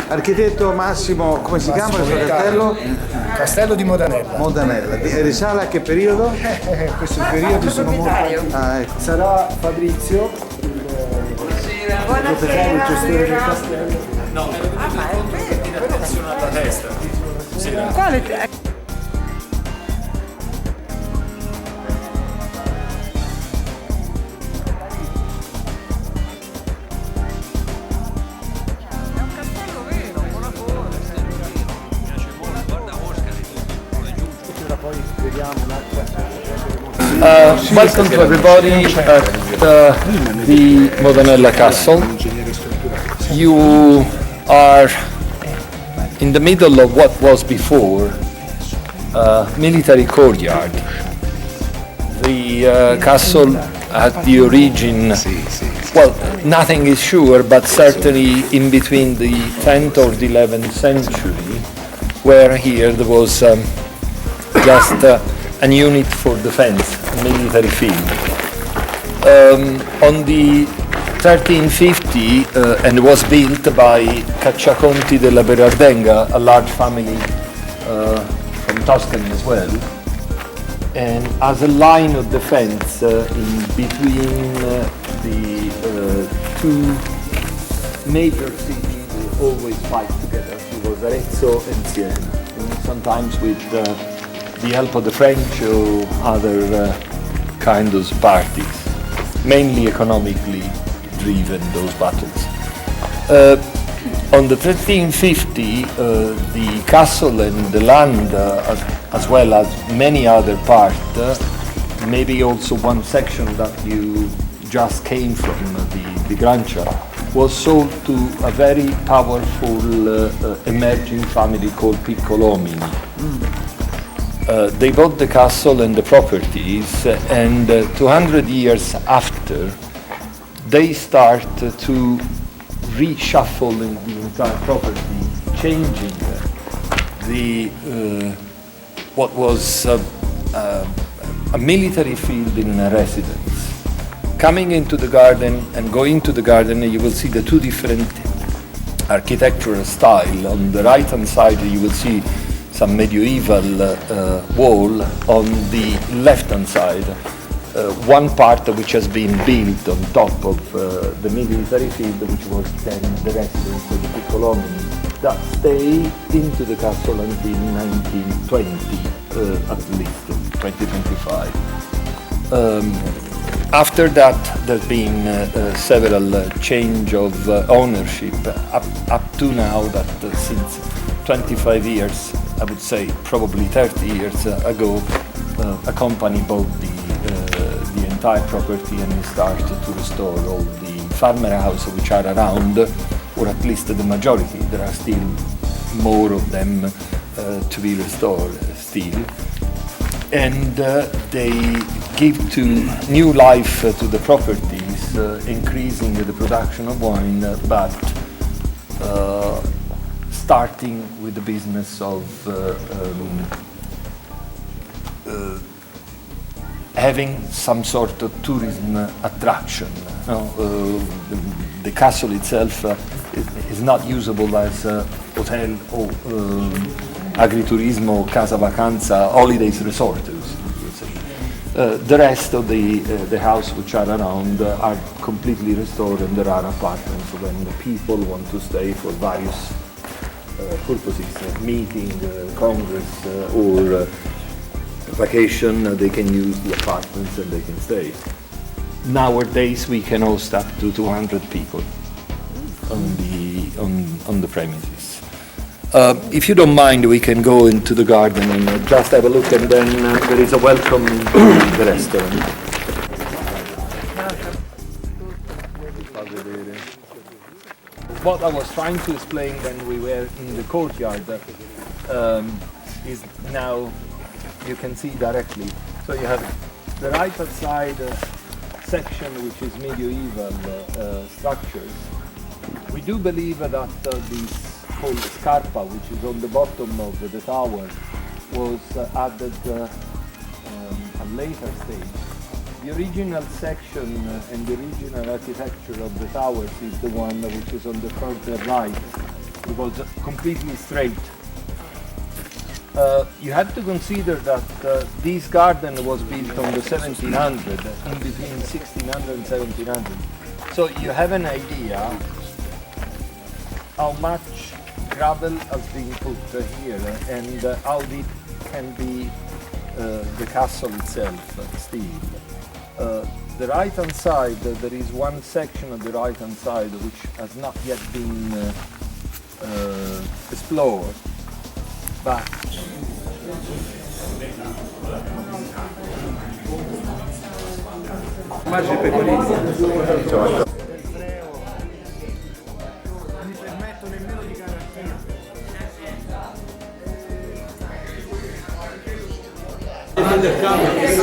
Architetto Massimo, come si chiama questo castello? Castello di Modanella. Modanella. Risale a che periodo? Questo periodo sono molto antichi. Ecco. Sarà Fabrizio, il proprietario, il gestore del castello. No, ma è vero. Alla testa. Quale? Welcome to everybody at the Modanella Castle. You are in the middle of what was before a military courtyard. The castle at the origin, well, nothing is sure, but certainly in between the 10th or the 11th century, where here there was just an unit for defense, a military field. On the 1350, and was built by Cacciaconti della Berardenga, a large family from Tuscany as well, and as a line of defense in between the two major cities that always fight together. It was Arezzo and Siena, and sometimes with the help of the French or other kind of parties, mainly economically driven, those battles. On the 1350, the castle and the land, as well as many other parts, maybe also one section that you just came from, the Grancia, was sold to a very powerful emerging family called Piccolomini. They bought the castle and the properties, and 200 years after, they start to reshuffle the entire property, changing the what was a military field in a residence. Coming into the garden and going to the garden, you will see the two different architectural style. On the right-hand side, you will see some medieval wall. On the left-hand side, one part which has been built on top of the military field, which was then the residence of the Piccolomini, that stayed into the castle until 1920, at least 2025. After that, there's been several change of ownership up to now, that since 25 years, I would say probably 30 years ago, a company bought the entire property and started to restore all the farmer houses which are around, or at least the majority. There are still more of them to be restored still. And they give to new life to the properties, increasing the production of wine, but starting with the business of having some sort of tourism attraction. The castle itself is not usable as a hotel or agriturismo, casa vacanza, holidays resort. The rest of the house which are around are completely restored, and there are apartments when the people want to stay for various purposes, meeting, congress, or vacation. They can use the apartments and they can stay. Nowadays we can host up to 200 people on the premises. If you don't mind, we can go into the garden and just have a look, and then there is a welcome in the restaurant. What I was trying to explain when we were in the courtyard is now you can see directly. So you have the right-hand side section, which is medieval structures. We do believe that this called scarpa, which is on the bottom of the tower, was added at a later stage. The original section and the original architecture of the towers is the one which is on the further right, It was completely straight. You have to consider that this garden was built on the 1700, in between 1600 and 1700. So you have an idea how much gravel has been put here and how deep can be the castle itself still. The right hand side, there is one section of the right hand side which has not yet been explored, but Immagini pecorino. Mi permetto nemmeno di garantire. Il cambio